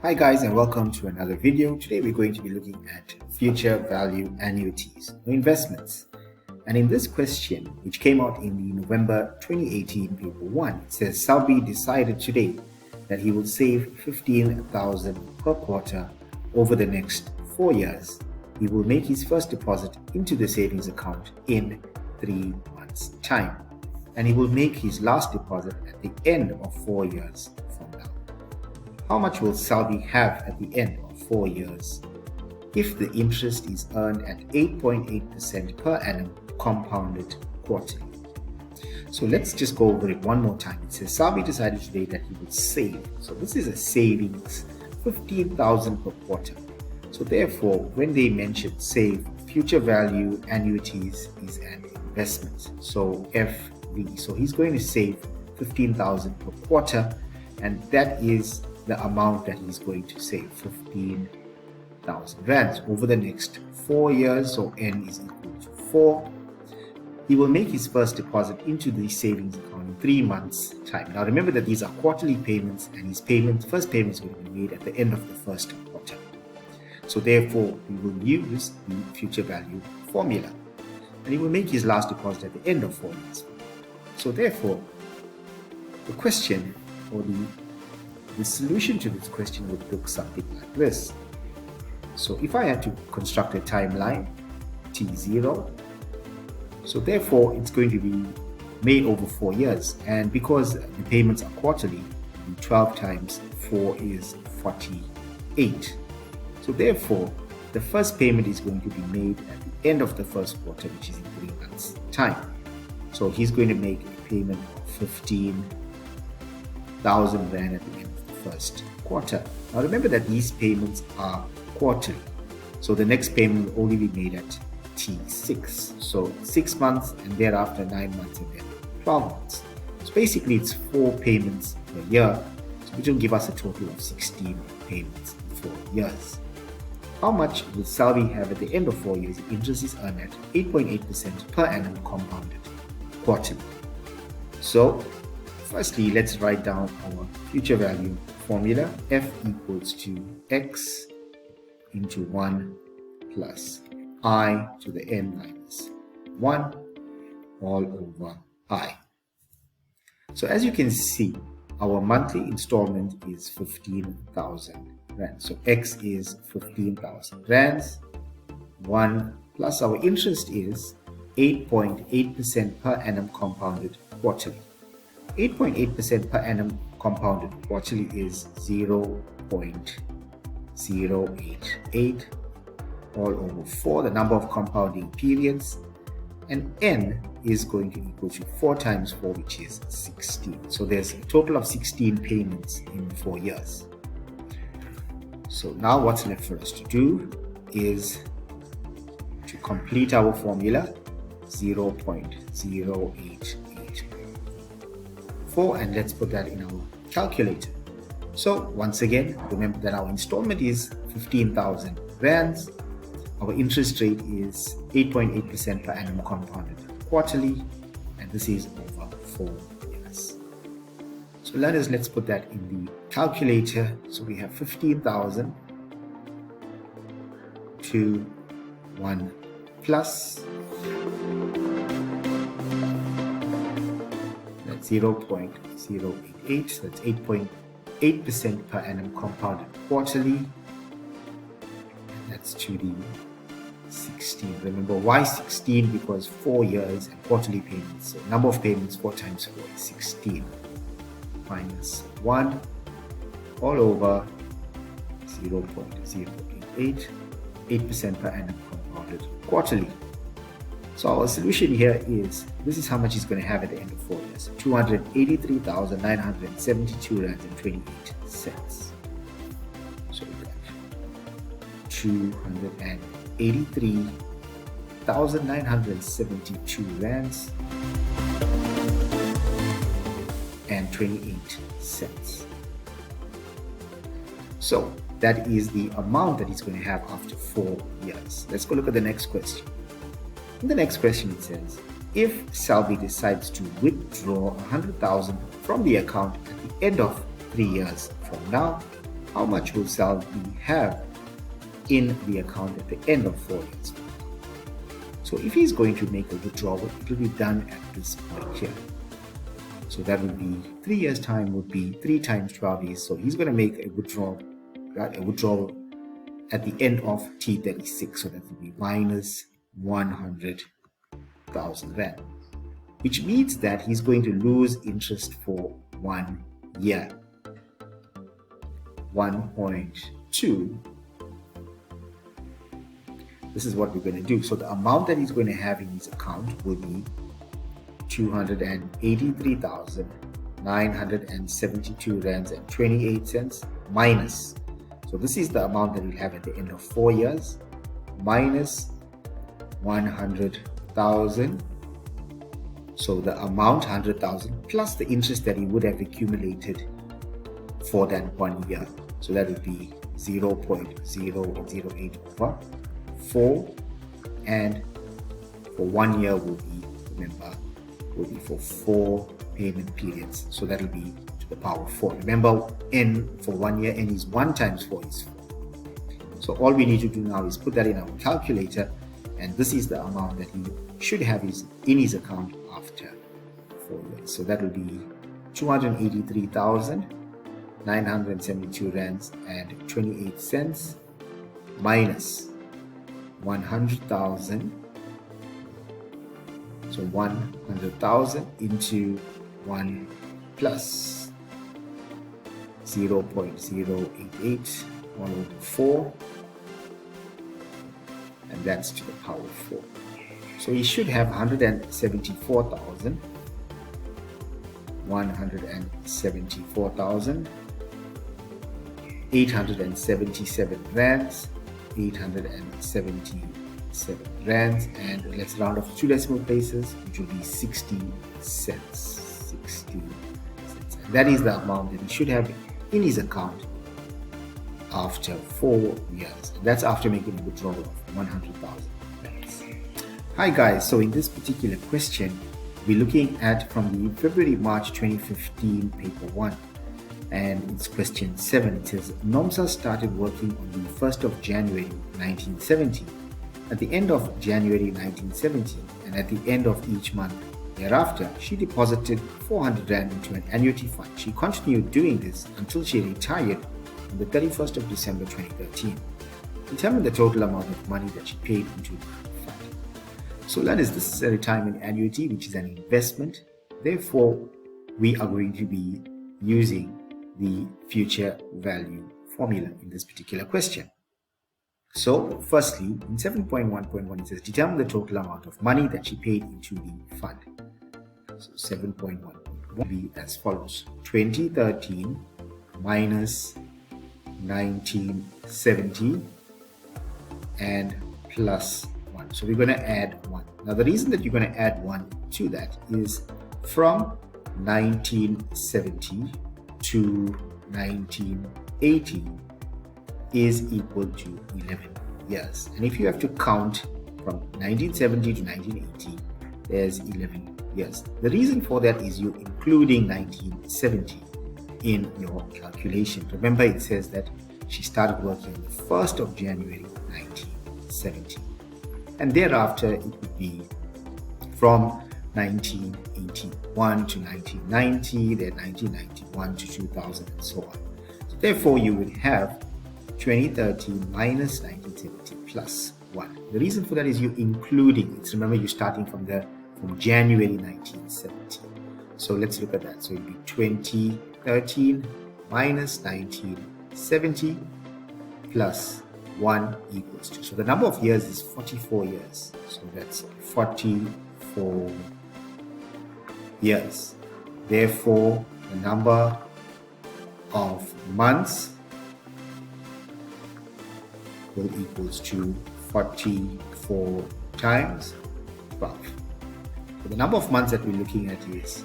Hi guys, and welcome to another video. Today we're going to be looking at future value annuities or investments. And in this question, which came out in the November 2018 paper 1, it says Salvi decided today that he will save $15,000 per quarter over the next 4 years. He will make his first deposit into the savings account in 3 months' time, and he will make his last deposit at the end of 4 years from now. How much will Salvi have at the end of 4 years if the interest is earned at 8.8% per annum compounded quarterly? So let's just go over it one more time. It says Salvi decided today that he will save. So this is a savings, $15,000 per quarter. So therefore, when they mention save, future value annuities is an investment. So FV. So he's going to save $15,000 per quarter, and that is the amount that he's going to save, 15,000 rands over the next 4 years. So N is equal to 4. He will make his first deposit into the savings account in 3 months' time. Now remember that these are quarterly payments, and his first payment is going to be made at the end of the first quarter. So therefore, we will use the future value formula, and he will make his last deposit at the end of 4 years. So therefore, the question or the solution to this question would look something like this. So if I had to construct a timeline, T0, so therefore it's going to be made over 4 years, and because the payments are quarterly, 12 times 4 is 48. So therefore, the first payment is going to be made at the end of the first quarter, which is in 3 months' time. So he's going to make a payment of 15,000 rand at the end of the first quarter. Now remember that these payments are quarterly. So the next payment will only be made at T6. So 6 months, and thereafter 9 months, and then 12 months. So basically it's 4 payments per year, which will give us a total of 16 payments in 4 years. How much will Salvi have at the end of 4 years if interest is earned at 8.8% per annum compounded quarterly? So firstly, let's write down our future value formula. F equals to X into 1 plus I to the N minus 1 all over I. So as you can see, our monthly installment is 15,000 rand. So X is 15,000 rands. 1 plus our interest is 8.8% per annum compounded quarterly. 8.8% per annum compounded quarterly is 0.088 all over 4, the number of compounding periods, and N is going to equal to 4 times 4, which is 16. So there's a total of 16 payments in 4 years. So now what's left for us to do is to complete our formula, 0.0884, and let's put that in our calculator. So once again, remember that our installment is 15,000 rands. Our interest rate is 8.8% per annum compounded quarterly, and this is over 4 years. So learners, let's put that in the calculator. So we have 15,000 to 1 plus, that's 0.088, that's 8.8% per annum compounded quarterly. That's to the 16. Remember, why 16? Because 4 years and quarterly payments. So number of payments, 4 times 4 is 16. Minus 1 all over 0.088, 8% per annum compounded quarterly. So our solution here is, this is how much he's going to have at the end of 4 years. 283,972 rand and 28 cents. So we got 283,972 rands and 28 cents. So that is the amount that he's going to have after 4 years. Let's go look at the next question. In the next question it says, if Salvi decides to withdraw 100,000 from the account at the end of 3 years from now, how much will Sally have in the account at the end of 4 years. So if he's going to make a withdrawal, it will be done at this point here. So that would be 3 years time would be 3 times 12 years. So he's going to make a withdrawal, right? A withdrawal at the end of T36. So that would be minus 100,000 rand, which means that he's going to lose interest for 1 year. 1.2. This is what we're going to do. So the amount that he's going to have in his account will be 283,972 rands and 28 cents minus. So this is the amount that he'll have at the end of 4 years, minus 100,000. So the amount 100,000 plus the interest that he would have accumulated for that 1 year. So that would be 0.008 over 4, and for 1 year will be, remember, will be for 4 payment periods. So that will be to the power of 4. Remember, n for 1 year, n is 1 times 4 is 4. So all we need to do now is put that in our calculator, and this is the amount that he should have in his account after 4 years. So that will be 283,972 rands and 28 cents minus 100,000. So 100,000 into 1 plus 0.088 all over 4, and that's to the power of 4. So he should have 174,877 rands, 877 rands, and let's round off 2 decimal places, which will be 60 cents. 60 cents. And that is the amount that he should have in his account after 4 years. And that's after making a withdrawal of 100,000 rands. Hi guys, so in this particular question, we're looking at from the February-March 2015 paper 1. And it's question 7. It says, Nomsa started working on the 1st of January 1970. At the end of January 1970 and at the end of each month thereafter, she deposited 400 Rand into an annuity fund. She continued doing this until she retired on the 31st of December 2013. Determine the total amount of money that she paid into the fund. So that is, this is a retirement annuity, which is an investment. Therefore, we are going to be using the future value formula in this particular question. So firstly, in 7.1.1 it says determine the total amount of money that she paid into the fund. So 7.1 will be as follows: 2013 minus 1970 and plus 1. So we're going to add 1. Now the reason that you're going to add 1 to that is from 1970 to 1980 is equal to 11 years. And if you have to count from 1970 to 1980, there's 11 years. The reason for that is you're including 1970 in your calculation. Remember, it says that she started working on the 1st of January 1970. And thereafter, it would be from 1981 to 1990, then 1991 to 2000, and so on. So therefore, you would have 2013 minus 1970 plus 1. The reason for that is you're including it. Remember, you're starting from January 1970. So let's look at that. So it would be 2013 minus 1970 plus 1 equals 2. So the number of years is 44 years. So that's 44 years. Therefore, the number of months will equals to 44 times 12. So the number of months that we're looking at is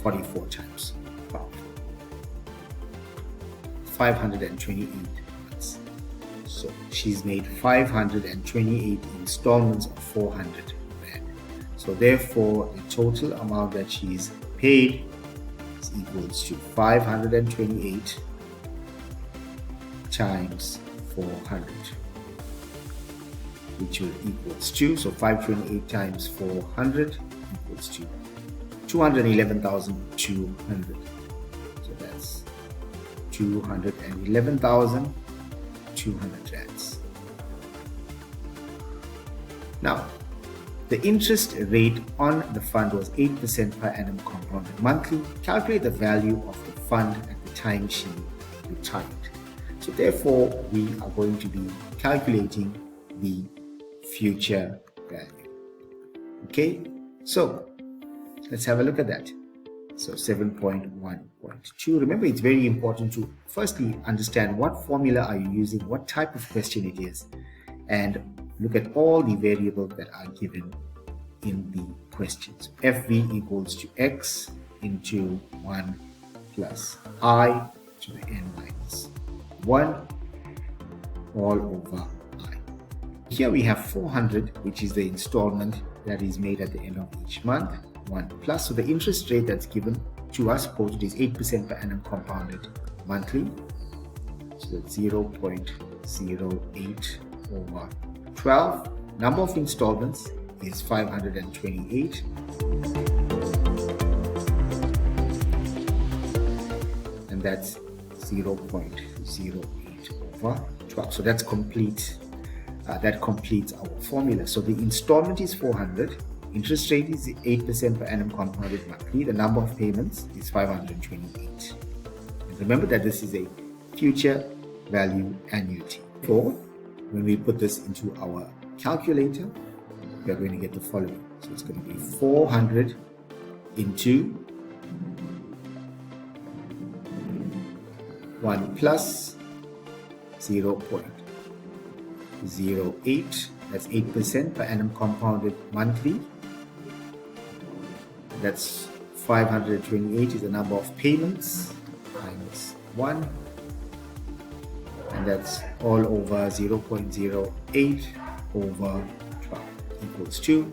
44 times 12. 528 months. So she's made 528 installments of 400 Rand. So therefore, the total amount that she's paid is equals to 528 times 400, which will equals to, so 528 times 400 equals to 211,200. So that's 211,200 rands. Now, the interest rate on the fund was 8% per annum compounded monthly. Calculate the value of the fund at the time she retired. So therefore, we are going to be calculating the future value. Okay, so let's have a look at that. So 7.1.2. Remember, it's very important to firstly understand what formula are you using, what type of question it is, and look at all the variables that are given in the questions. FV equals to X into 1 plus I to the n minus 1 all over I. Here we have 400, which is the installment that is made at the end of each month, 1 plus. So the interest rate that's given to us quoted is 8% per annum compounded monthly. So that's 0.08 over 12. Number of installments is 528. And that's 0.08 over 12. So that's complete. That completes our formula. So the installment is 400. Interest rate is 8% per annum compounded monthly. The number of payments is 528. And remember that this is a future value annuity. So when we put this into our calculator, we are going to get the following. So it's going to be 400 into 1 plus 0.08, that's 8% per annum compounded monthly. That's 528 is the number of payments minus 1, and that's all over 0.08 over 12 equals 2,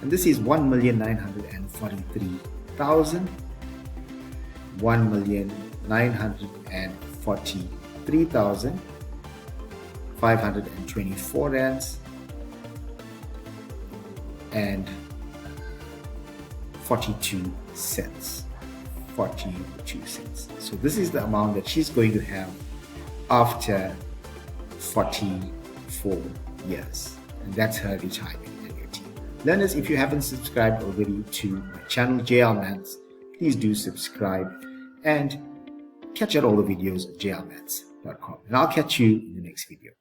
and this is 1,943,000, 1,943,524 rands and 42 cents. 42 cents. So this is the amount that she's going to have after 44 years, and that's her retirement annuity. Learners, if you haven't subscribed already to my channel JL Maths, please do subscribe and catch out all the videos at jlmaths.com, and I'll catch you in the next video.